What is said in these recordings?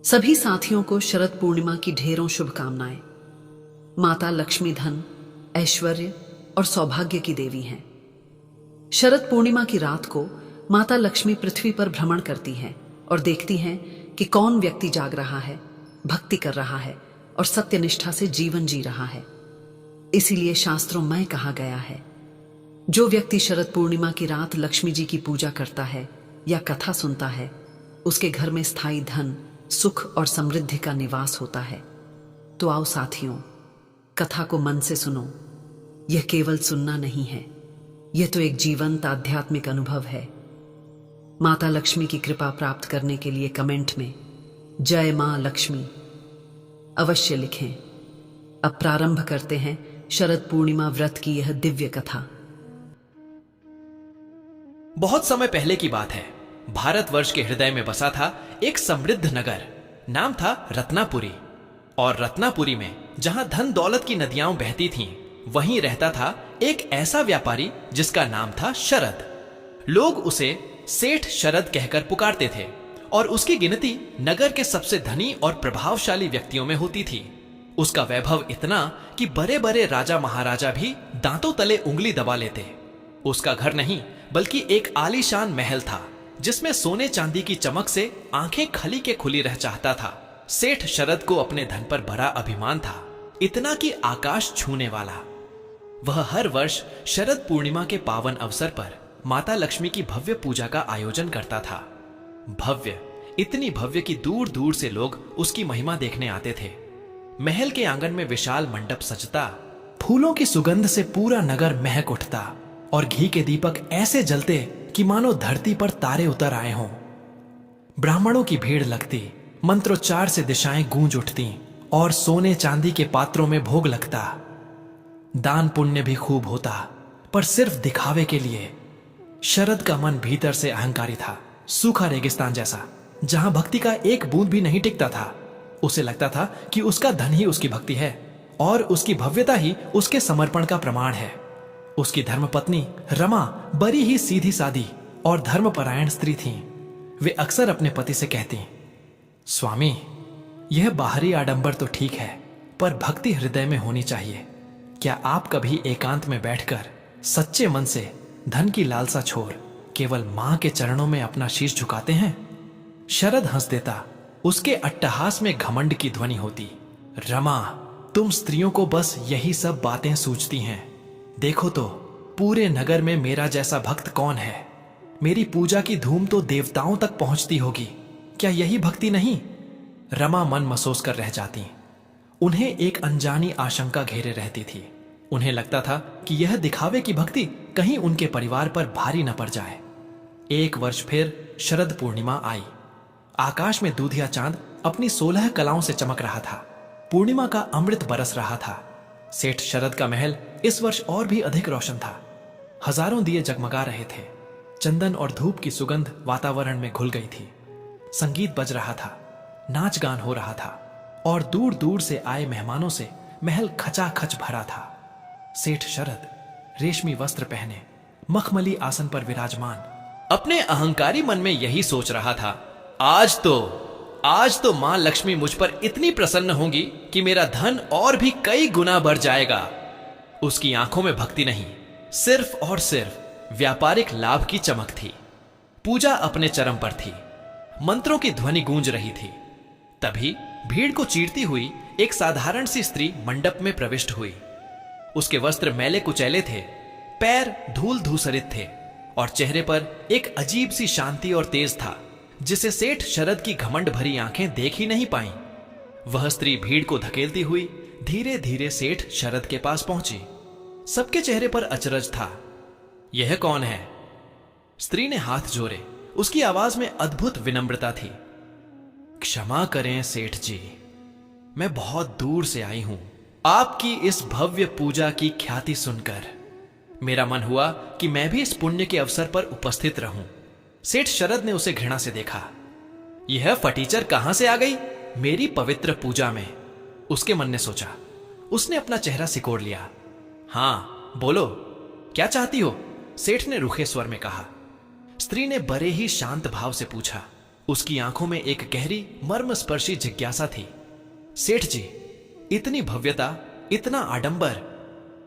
सभी साथियों को शरद पूर्णिमा की ढेरों शुभकामनाएं। माता लक्ष्मी धन, ऐश्वर्य और सौभाग्य की देवी हैं। शरद पूर्णिमा की रात को माता लक्ष्मी पृथ्वी पर भ्रमण करती हैं और देखती हैं कि कौन व्यक्ति जाग रहा है, भक्ति कर रहा है और सत्यनिष्ठा से जीवन जी रहा है। इसीलिए शास्त्रों में कहा गया है, जो व्यक्ति शरद पूर्णिमा की रात लक्ष्मी जी की पूजा करता है या कथा सुनता है, उसके घर में स्थायी धन, सुख और समृद्धि का निवास होता है। तो आओ साथियों, कथा को मन से सुनो। यह केवल सुनना नहीं है, यह तो एक जीवंत आध्यात्मिक अनुभव है। माता लक्ष्मी की कृपा प्राप्त करने के लिए कमेंट में जय मां लक्ष्मी अवश्य लिखें। अब प्रारंभ करते हैं शरद पूर्णिमा व्रत की यह दिव्य कथा। बहुत समय पहले की बात है। भारतवर्ष के हृदय में बसा था एक समृद्ध नगर, नाम था रत्नापुरी। और रत्नापुरी में जहां धन दौलत की नदियां बहती थीं, वहीं रहता था एक ऐसा व्यापारी जिसका नाम था शरद। लोग उसे सेठ शरद कहकर पुकारते थे और उसकी गिनती नगर के सबसे धनी और प्रभावशाली व्यक्तियों में होती थी। उसका वैभव इतना कि बड़े बड़े राजा महाराजा भी दांतों तले उंगली दबा लेते। उसका घर नहीं बल्कि एक आलीशान महल था, जिसमें सोने चांदी की चमक से आंखें खली के खुली रह चाहता था। सेठ शरद को अपने धन पर बड़ा अभिमान था, इतना कि आकाश छूने वाला। वह हर वर्ष शरद पूर्णिमा के पावन अवसर पर माता लक्ष्मी की भव्य पूजा का आयोजन करता था। भव्य, इतनी भव्य कि दूर दूर से लोग उसकी महिमा देखने आते थे। महल के आंगन में विशाल मंडप सजता, फूलों की सुगंध से पूरा नगर महक उठता और घी के दीपक ऐसे जलते कि मानो धरती पर तारे उतर आए हों। ब्राह्मणों की भीड़ लगती, मंत्रोच्चार से दिशाएं गूंज उठती और सोने चांदी के पात्रों में भोग लगता। दान पुण्य भी खूब होता, पर सिर्फ दिखावे के लिए। शरद का मन भीतर से अहंकारी था, सूखा रेगिस्तान जैसा, जहां भक्ति का एक बूंद भी नहीं टिकता था। उसे लगता था कि उसका धन ही उसकी भक्ति है और उसकी भव्यता ही उसके समर्पण का प्रमाण है। उसकी धर्मपत्नी रमा बड़ी ही सीधी सादी और धर्मपरायण स्त्री थीं। वे अक्सर अपने पति से कहती, स्वामी, यह बाहरी आडंबर तो ठीक है, पर भक्ति हृदय में होनी चाहिए। क्या आप कभी एकांत में बैठकर सच्चे मन से धन की लालसा छोड़ केवल मां के चरणों में अपना शीश झुकाते हैं? शरद हंस देता। उसके अट्टहास में घमंड की ध्वनि होती, रमा, तुम स्त्रियों को बस यही सब बातें सूझती हैं। देखो तो, पूरे नगर में मेरा जैसा भक्त कौन है? मेरी पूजा की धूम तो देवताओं तक पहुंचती होगी। क्या यही भक्ति नहीं? रमा मन मसोस कर रह जाती। उन्हें एक अनजानी आशंका घेरे रहती थी। उन्हें लगता था कि यह दिखावे की भक्ति कहीं उनके परिवार पर भारी न पड़ जाए। एक वर्ष फिर शरद पूर्णिमा आई। आकाश में दूधिया चांद अपनी 16 कलाओं से चमक रहा था। पूर्णिमा का अमृत बरस रहा था। सेठ शरद का महल इस वर्ष और भी अधिक रोशन था। हजारों दिए जगमगा रहे थे। चंदन और धूप की सुगंध वातावरण में घुल गई थी। संगीत बज रहा था, नाच गान हो रहा था और दूर दूर से आए मेहमानों से महल खचाखच भरा था। सेठ शरद रेशमी वस्त्र पहने मखमली आसन पर विराजमान अपने अहंकारी मन में यही सोच रहा था, आज तो मां लक्ष्मी मुझ पर इतनी प्रसन्न होंगी कि मेरा धन और भी कई गुना बढ़ जाएगा। उसकी आंखों में भक्ति नहीं, सिर्फ और सिर्फ व्यापारिक लाभ की चमक थी। पूजा अपने चरम पर थी। मंत्रों की ध्वनि गूंज रही थी। तभी भीड़ को चीरती हुई एक साधारण सी स्त्री मंडप में प्रविष्ट हुई। उसके वस्त्र मैले कुचैले थे, पैर धूल धूसरित थे और चेहरे पर एक अजीब सी शांति और तेज था, जिसे सेठ शरद की घमंड भरी आंखें देख ही नहीं पाईं। वह स्त्री भीड़ को धकेलती हुई धीरे धीरे सेठ शरद के पास पहुंची। सबके चेहरे पर अचरज था। यह कौन है? स्त्री ने हाथ जोड़े। उसकी आवाज में अद्भुत विनम्रता थी। क्षमा करें सेठ जी, मैं बहुत दूर से आई हूं। आपकी इस भव्य पूजा की ख्याति सुनकर मेरा मन हुआ कि मैं भी इस पुण्य के अवसर पर उपस्थित रहूं। सेठ शरद ने उसे घृणा से देखा। यह फटीचर कहां से आ गई मेरी पवित्र पूजा में? उसके मन ने सोचा। उसने अपना चेहरा सिकोड़ लिया। हां, बोलो, क्या चाहती हो? सेठ ने रूखे स्वर में कहा। स्त्री ने बड़े ही शांत भाव से पूछा, उसकी आंखों में एक गहरी मर्मस्पर्शी जिज्ञासा थी। सेठ जी, इतनी भव्यता, इतना आडंबर,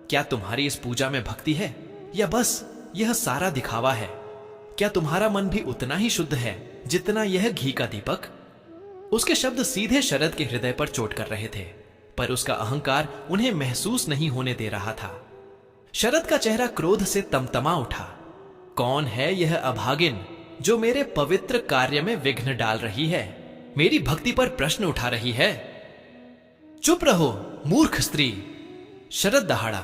क्या तुम्हारी इस पूजा में भक्ति है या बस यह सारा दिखावा है? क्या तुम्हारा मन भी उतना ही शुद्ध है जितना यह घी का दीपक? उसके शब्द सीधे शरद के हृदय पर चोट कर रहे थे, पर उसका अहंकार उन्हें महसूस नहीं होने दे रहा था। शरद का चेहरा क्रोध से तमतमा उठा। कौन है यह अभागिन जो मेरे पवित्र कार्य में विघ्न डाल रही है, मेरी भक्ति पर प्रश्न उठा रही है? चुप रहो मूर्ख स्त्री, शरद दहाड़ा।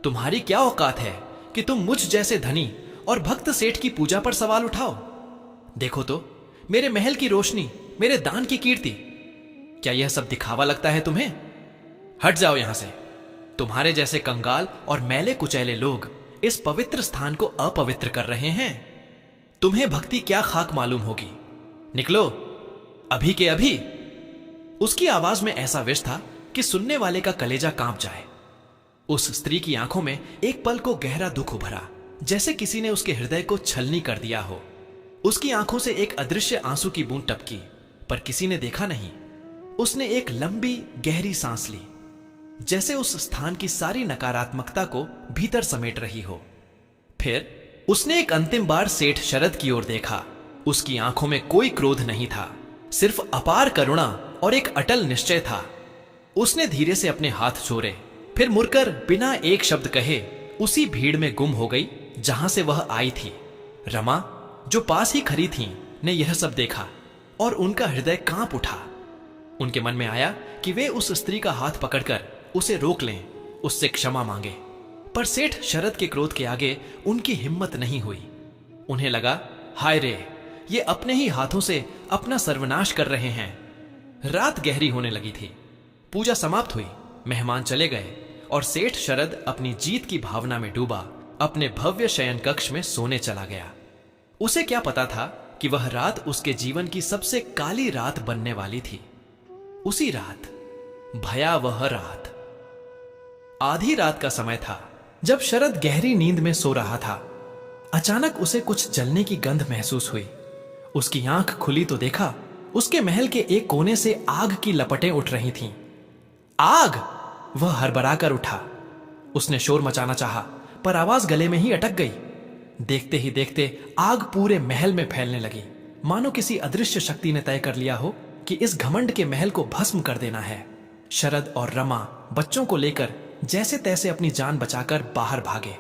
तुम्हारी क्या औकात है कि तुम मुझ जैसे धनी और भक्त सेठ की पूजा पर सवाल उठाओ? देखो तो, मेरे महल की रोशनी, मेरे दान की कीर्ति, क्या यह सब दिखावा लगता है तुम्हें? हट जाओ यहां से। तुम्हारे जैसे कंगाल और मैले कुचैले लोग इस पवित्र स्थान को अपवित्र कर रहे हैं। तुम्हें भक्ति क्या खाक मालूम होगी? निकलो अभी के अभी। उसकी आवाज में ऐसा विष था कि सुनने वाले का कलेजा कांप जाए। उस स्त्री की आंखों में एक पल को गहरा दुख उभरा, जैसे किसी ने उसके हृदय को छलनी कर दिया हो। उसकी आंखों से एक अदृश्य आंसू की बूंद टपकी, पर किसी ने देखा नहीं। उसने एक लंबी गहरी सांस ली, जैसे उस स्थान की सारी नकारात्मकता को भीतर समेट रही हो। फिर उसने एक अंतिम बार सेठ शरद की ओर देखा। उसकी आंखों में कोई क्रोध नहीं था, सिर्फ अपार करुणा और एक अटल निश्चय था। उसने धीरे से अपने हाथ छोड़े, फिर मुड़कर बिना एक शब्द कहे उसी भीड़ में गुम हो गई जहां से वह आई थी। रमा, जो पास ही खड़ी थी, ने यह सब देखा और उनका हृदय कांप उठा। उनके मन में आया कि वे उस स्त्री का हाथ पकड़कर उसे रोक लें, उससे क्षमा मांगे, पर सेठ शरद के क्रोध के आगे उनकी हिम्मत नहीं हुई। उन्हें लगा, हाय रे, ये अपने ही हाथों से अपना सर्वनाश कर रहे हैं। रात गहरी होने लगी थी। पूजा समाप्त हुई, मेहमान चले गए और सेठ शरद अपनी जीत की भावना में डूबा अपने भव्य शयन कक्ष में सोने चला गया। उसे क्या पता था कि वह रात उसके जीवन की सबसे काली रात बनने वाली थी। उसी रात, भयावह रात। आधी रात का समय था जब शरद गहरी नींद में सो रहा था। अचानक उसे कुछ जलने की गंध महसूस हुई। उसकी आंख खुली तो देखा उसके महल के एक कोने से आग की लपटें उठ रही थीं। आग! वह हड़बड़ाकर उठा। उसने शोर मचाना चाहा, पर आवाज गले में ही अटक गई। देखते ही देखते आग पूरे महल में फैलने लगी, मानो किसी अदृश्य शक्ति ने तय कर लिया हो कि इस घमंड के महल को भस्म कर देना है। शरद और रमा बच्चों को लेकर जैसे तैसे अपनी जान बचाकर बाहर भागे।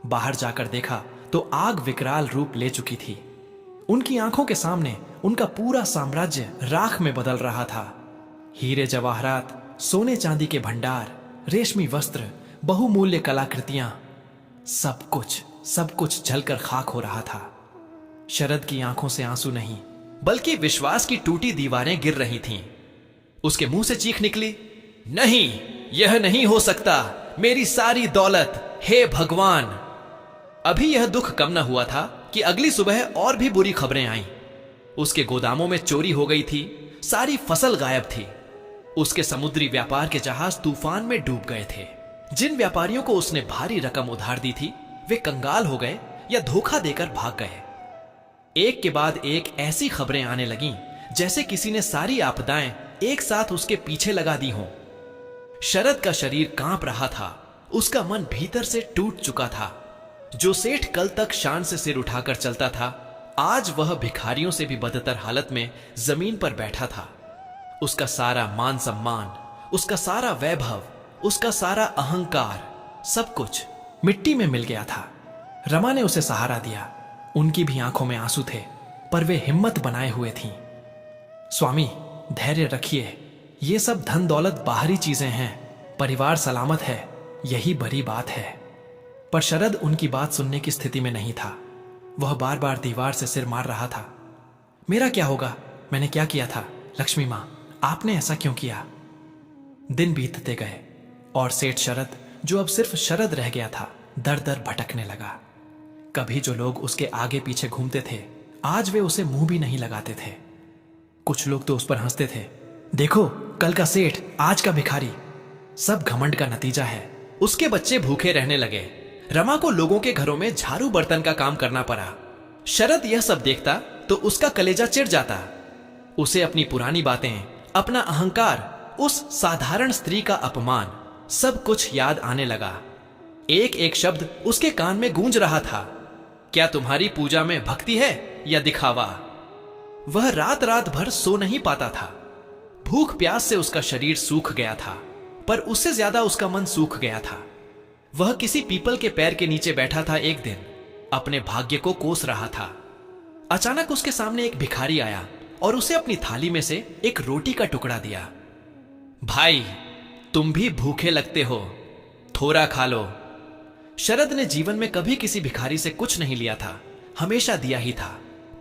बाहर जाकर देखा तो आग विकराल रूप ले चुकी थी। उनकी आंखों के सामने उनका पूरा साम्राज्य राख में बदल रहा था। हीरे जवाहरात, सोने चांदी के भंडार, रेशमी वस्त्र, बहुमूल्य कलाकृतियां, सब कुछ जलकर खाक हो रहा था। शरद की आंखों से आंसू नहीं, बल्कि विश्वास की टूटी दीवारें गिर रही थीं। उसके मुंह से चीख निकली, नहीं, यह नहीं हो सकता, मेरी सारी दौलत, हे भगवान। अभी यह दुख कम न हुआ था कि अगली सुबह और भी बुरी खबरें आईं। उसके गोदामों में चोरी हो गई थी, सारी फसल गायब थी। उसके समुद्री व्यापार के जहाज तूफान में डूब गए थे। जिन व्यापारियों को उसने भारी रकम उधार दी थी, वे कंगाल हो गए या धोखा देकर भाग गए। एक के बाद एक ऐसी खबरें आने लगीं जैसे किसी ने सारी आपदाएं एक साथ उसके पीछे लगा दी हों। शरद का शरीर कांप रहा था, उसका मन भीतर से टूट चुका था। जो सेठ कल तक शान से सिर उठाकर चलता था, आज वह भिखारियों से भी बदतर हालत में जमीन पर बैठा था। उसका सारा मान सम्मान, उसका सारा वैभव, उसका सारा अहंकार, सब कुछ मिट्टी में मिल गया था। रमा ने उसे सहारा दिया। उनकी भी आंखों में आंसू थे, पर वे हिम्मत बनाए हुए थीं। स्वामी, धैर्य रखिए, ये सब धन दौलत बाहरी चीजें हैं, परिवार सलामत है, यही बड़ी बात है। पर शरद उनकी बात सुनने की स्थिति में नहीं था। वह बार बार दीवार से सिर मार रहा था। मेरा क्या होगा? मैंने क्या किया था? लक्ष्मी मां, आपने ऐसा क्यों किया? दिन बीतते गए और सेठ शरद, जो अब सिर्फ शरद रह गया था, दर दर भटकने लगा। कभी जो लोग उसके आगे पीछे घूमते थे, आज वे उसे मुंह भी नहीं लगाते थे। कुछ लोग तो उस पर हंसते थे, देखो कल का सेठ, आज का भिखारी। सब घमंड का नतीजा है। उसके बच्चे भूखे रहने लगे। रमा को लोगों के घरों में झाड़ू बर्तन का काम करना पड़ा। शरद यह सब देखता तो उसका कलेजा चिढ़ जाता। उसे अपनी पुरानी बातें, अपना अहंकार, उस साधारण स्त्री का अपमान, सब कुछ याद आने लगा। एक एक शब्द उसके कान में गूंज रहा था। क्या तुम्हारी पूजा में भक्ति है या दिखावा? वह रात रात भर सो नहीं पाता था। भूख प्यास से उसका शरीर सूख गया था, पर उससे ज्यादा उसका मन सूख गया था। वह किसी पीपल के पैर के नीचे बैठा था। एक दिन अपने भाग्य को कोस रहा था। अचानक उसके सामने एक भिखारी आया और उसे अपनी थाली में से एक रोटी का टुकड़ा दिया। भाई, तुम भी भूखे लगते हो, थोड़ा खा लो। शरद ने जीवन में कभी किसी भिखारी से कुछ नहीं लिया था, हमेशा दिया ही था,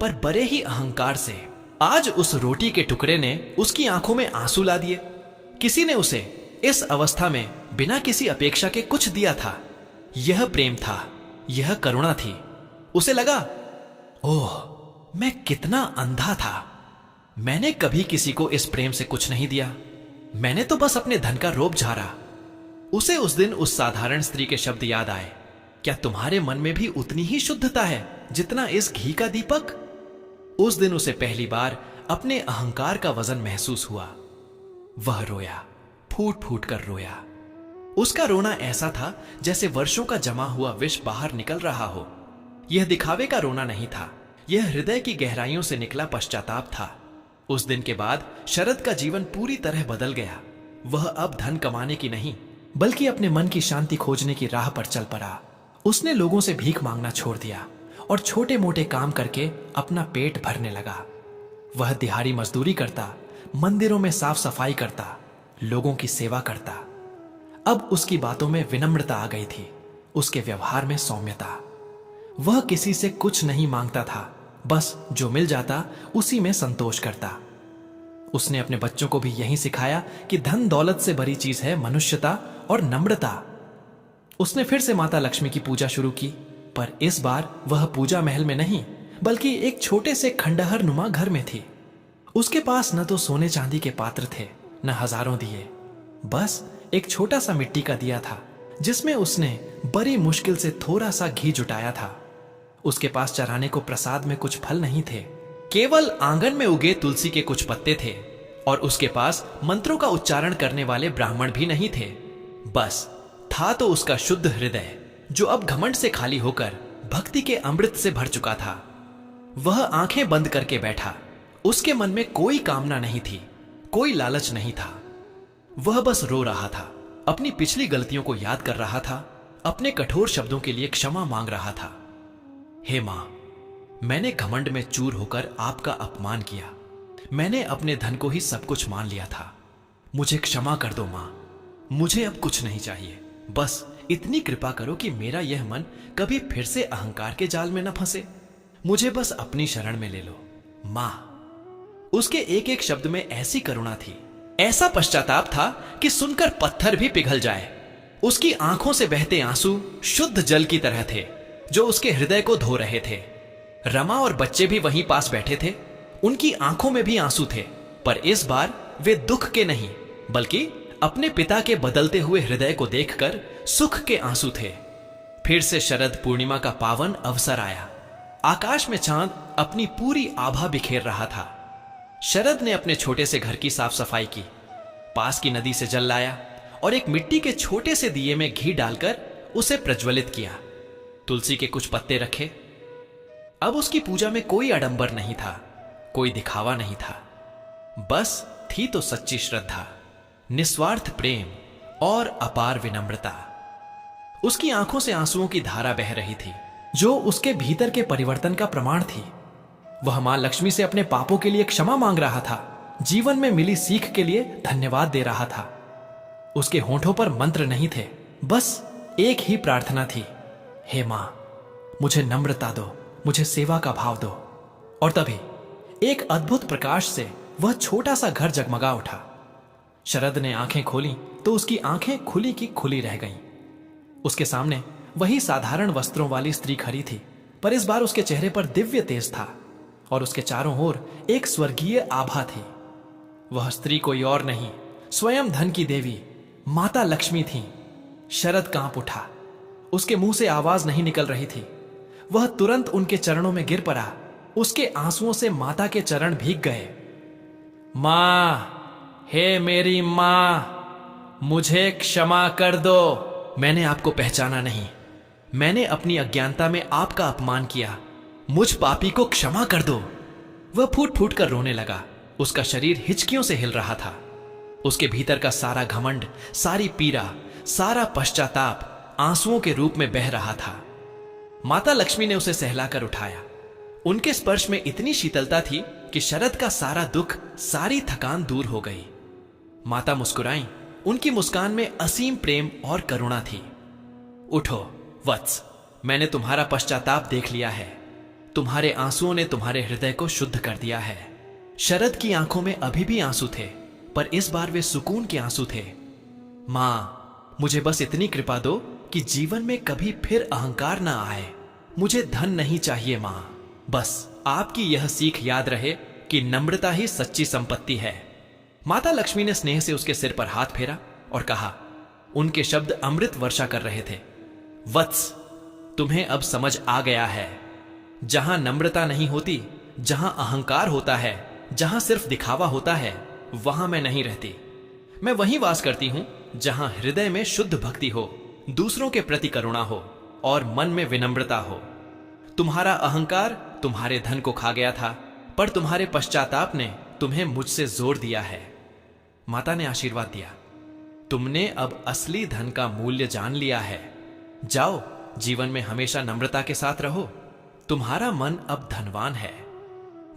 पर बड़े ही अहंकार से। आज उस रोटी के टुकड़े ने उसकी आंखों में आंसू ला दिए। किसी ने उसे इस अवस्था में बिना किसी अपेक्षा के कुछ दिया था। यह प्रेम था, यह करुणा थी। उसे लगा, ओह, मैं कितना अंधा था। मैंने कभी किसी को इस प्रेम से कुछ नहीं दिया। मैंने तो बस अपने धन का रोब झाड़ा। उसे उस दिन उस साधारण स्त्री के शब्द याद आए, क्या तुम्हारे मन में भी उतनी ही शुद्धता है जितना इस घी का दीपक? उस दिन उसे पहली बार अपने अहंकार का वजन महसूस हुआ। वह रोया, फूट फूट कर रोया। उसका रोना ऐसा था जैसे वर्षों का जमा हुआ विष बाहर निकल रहा हो। यह दिखावे का रोना नहीं था, यह हृदय की गहराइयों से निकला पश्चाताप था। उस दिन के बाद शरद का जीवन पूरी तरह बदल गया। वह अब धन कमाने की नहीं, बल्कि अपने मन की शांति खोजने की राह पर चल पड़ा। उसने लोगों से भीख मांगना छोड़ दिया और छोटे मोटे काम करके अपना पेट भरने लगा। वह दिहाड़ी मजदूरी करता, मंदिरों में साफ सफाई करता, लोगों की सेवा करता। अब उसकी बातों में विनम्रता आ गई थी, उसके व्यवहार में सौम्यता। वह किसी से कुछ नहीं मांगता था, बस जो मिल जाता उसी में संतोष करता। उसने अपने बच्चों को भी यही सिखाया कि धन दौलत से बड़ी चीज है मनुष्यता और नम्रता। उसने फिर से माता लक्ष्मी की पूजा शुरू की, पर इस बार वह पूजा महल में नहीं, बल्कि एक छोटे से खंडहर नुमा घर में थी। उसके पास न तो सोने चांदी के पात्र थे, न हजारों दिए, बस एक छोटा सा मिट्टी का दिया था, जिसमें उसने बड़ी मुश्किल से थोड़ा सा घी जुटाया था। उसके पास चराने को प्रसाद में कुछ फल नहीं थे, केवल आंगन में उगे तुलसी के कुछ पत्ते थे, और उसके पास मंत्रों का उच्चारण करने वाले ब्राह्मण भी नहीं थे। बस था तो उसका शुद्ध हृदय, जो अब घमंड से खाली होकर भक्ति के अमृत से भर चुका था। वह आंखें बंद करके बैठा। उसके मन में कोई कामना नहीं थी, कोई लालच नहीं था। वह बस रो रहा था, अपनी पिछली गलतियों को याद कर रहा था, अपने कठोर शब्दों के लिए क्षमा मांग रहा था। हे मां, मैंने घमंड में चूर होकर आपका अपमान किया। मैंने अपने धन को ही सब कुछ मान लिया था। मुझे क्षमा कर दो मां, मुझे अब कुछ नहीं चाहिए। बस इतनी कृपा करो कि मेरा यह मन कभी फिर से अहंकार के जाल में न फंसे। मुझे बस अपनी शरण में ले लो मां। उसके एक एक शब्द में ऐसी करुणा थी, ऐसा पश्चाताप था कि सुनकर पत्थर भी पिघल जाए। उसकी आंखों से बहते आंसू शुद्ध जल की तरह थे, जो उसके हृदय को धो रहे थे। रमा और बच्चे भी वहीं पास बैठे थे। उनकी आंखों में भी आंसू थे, पर इस बार वे दुख के नहीं, बल्कि अपने पिता के बदलते हुए हृदय को देखकर सुख के आंसू थे। फिर से शरद पूर्णिमा का पावन अवसर आया। आकाश में चांद अपनी पूरी आभा बिखेर रहा था। शरद ने अपने छोटे से घर की साफ सफाई की, पास की नदी से जल लाया और एक मिट्टी के छोटे से दिए में घी डालकर उसे प्रज्वलित किया। तुलसी के कुछ पत्ते रखे। अब उसकी पूजा में कोई आडंबर नहीं था, कोई दिखावा नहीं था, बस थी तो सच्ची श्रद्धा, निस्वार्थ प्रेम और अपार विनम्रता। उसकी आंखों से आंसुओं की धारा बह रही थी, जो उसके भीतर के परिवर्तन का प्रमाण थी। वह मां लक्ष्मी से अपने पापों के लिए क्षमा मांग रहा था, जीवन में मिली सीख के लिए धन्यवाद दे रहा था। उसके होठों पर मंत्र नहीं थे, बस एक ही प्रार्थना थी, हे मां, मुझे नम्रता दो, मुझे सेवा का भाव दो। और तभी एक अद्भुत प्रकाश से वह छोटा सा घर जगमगा उठा। शरद ने आंखें खोली तो उसकी आंखें खुली की खुली रह गईं। उसके सामने वही साधारण वस्त्रों वाली स्त्री खड़ी थी, पर इस बार उसके चेहरे पर दिव्य तेज था और उसके चारों ओर एक स्वर्गीय आभा थी। वह स्त्री कोई और नहीं, स्वयं धन की देवी माता लक्ष्मी थी। शरद कांप उठा। उसके मुंह से आवाज नहीं निकल रही थी। वह तुरंत उनके चरणों में गिर पड़ा, उसके आंसुओं से माता के चरण भीग गए। मां, हे मेरी मां, मुझे क्षमा कर दो। मैंने आपको पहचाना नहीं। मैंने अपनी अज्ञानता में आपका अपमान किया। मुझ पापी को क्षमा कर दो। वह फूट फूट कर रोने लगा। उसका शरीर हिचकियों से हिल रहा था। उसके भीतर का सारा घमंड, सारी पीड़ा, सारा पश्चाताप आंसुओं के रूप में बह रहा था। माता लक्ष्मी ने उसे सहलाकर उठाया। उनके स्पर्श में इतनी शीतलता थी कि शरद का सारा दुख, सारी थकान दूर हो गई। माता मुस्कुराई। उनकी मुस्कान में असीम प्रेम और करुणा थी। उठो वत्स, मैंने तुम्हारा पश्चाताप देख लिया है। तुम्हारे आंसुओं ने तुम्हारे हृदय को शुद्ध कर दिया है। शरद की आंखों में अभी भी आंसू थे, पर इस बार वे सुकून के आंसू थे। मां, मुझे बस इतनी कृपा दो कि जीवन में कभी फिर अहंकार ना आए। मुझे धन नहीं चाहिए मां, बस आपकी यह सीख याद रहे कि नम्रता ही सच्ची संपत्ति है। माता लक्ष्मी ने स्नेह से उसके सिर पर हाथ फेरा और कहा। उनके शब्द अमृत वर्षा कर रहे थे। वत्स, तुम्हें अब समझ आ गया है। जहां नम्रता नहीं होती, जहां अहंकार होता है, जहां सिर्फ दिखावा होता है, वहां मैं नहीं रहती। मैं वहीं वास करती हूं जहां हृदय में शुद्ध भक्ति हो, दूसरों के प्रति करुणा हो और मन में विनम्रता हो। तुम्हारा अहंकार तुम्हारे धन को खा गया था, पर तुम्हारे पश्चाताप ने तुम्हें मुझसे जोर दिया है। माता ने आशीर्वाद दिया। तुमने अब असली धन का मूल्य जान लिया है। जाओ, जीवन में हमेशा नम्रता के साथ रहो। तुम्हारा मन अब धनवान है।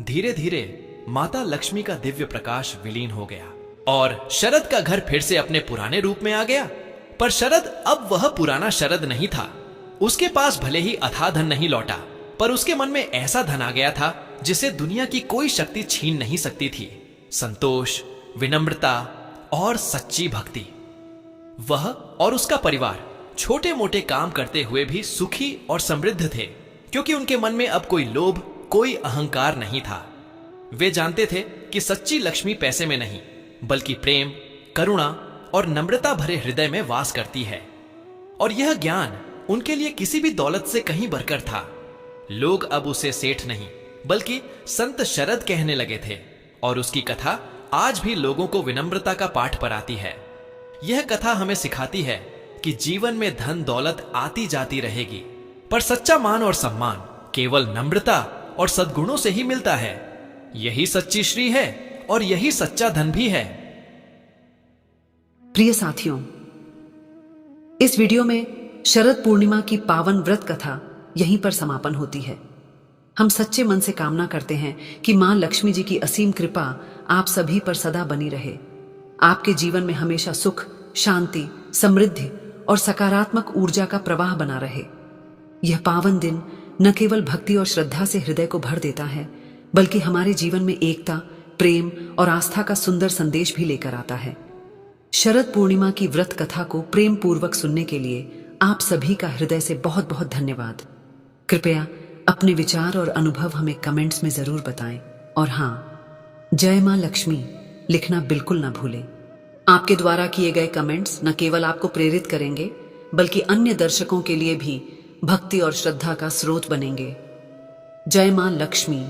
धीरे धीरे माता लक्ष्मी का दिव्य प्रकाश विलीन हो गया और शरद का घर फिर से अपने पुराने रूप में आ गया। पर शरद अब वह पुराना शरद नहीं था। उसके पास भले ही अथाह धन नहीं लौटा, पर उसके मन में ऐसा धन आ गया था जिसे दुनिया की कोई शक्ति छीन नहीं सकती थी। संतोष, विनम्रता और सच्ची भक्ति। वह और उसका परिवार छोटे मोटे काम करते हुए भी सुखी और समृद्ध थे, क्योंकि उनके मन में अब कोई लोभ, कोई अहंकार नहीं था। वे जानते थे कि सच्ची लक्ष्मी पैसे में नहीं, बल्कि प्रेम, करुणा और नम्रता भरे हृदय में वास करती है। और यह ज्ञान उनके लिए किसी भी दौलत से कहीं बढ़कर था। लोग अब उसे सेठ नहीं, बल्कि संत शरद कहने लगे थे, और उसकी कथा आज भी लोगों को विनम्रता का पाठ पढ़ाती है। यह कथा हमें सिखाती है कि जीवन में धन दौलत आती जाती रहेगी, पर सच्चा मान और सम्मान केवल नम्रता और सद्गुणों से ही मिलता है। यही सच्ची श्री है और यही सच्चा धन भी है। प्रिय साथियों, इस वीडियो में शरद पूर्णिमा की पावन व्रत कथा यहीं पर समापन होती है। हम सच्चे मन से कामना करते हैं कि मां लक्ष्मी जी की असीम कृपा आप सभी पर सदा बनी रहे। आपके जीवन में हमेशा सुख, शांति, समृद्धि और सकारात्मक ऊर्जा का प्रवाह बना रहे। यह पावन दिन न केवल भक्ति और श्रद्धा से हृदय को भर देता है, बल्कि हमारे जीवन में एकता, प्रेम और आस्था का सुंदर संदेश भी लेकर आता है। शरद पूर्णिमा की व्रत कथा को प्रेम पूर्वक सुनने के लिए आप सभी का हृदय से बहुत बहुत धन्यवाद। कृपया अपने विचार और अनुभव हमें कमेंट्स में जरूर बताएं। और हाँ, जय मां लक्ष्मी लिखना बिल्कुल न भूलें। आपके द्वारा किए गए कमेंट्स न केवल आपको प्रेरित करेंगे, बल्कि अन्य दर्शकों के लिए भी भक्ति और श्रद्धा का स्रोत बनेंगे। जय मां लक्ष्मी।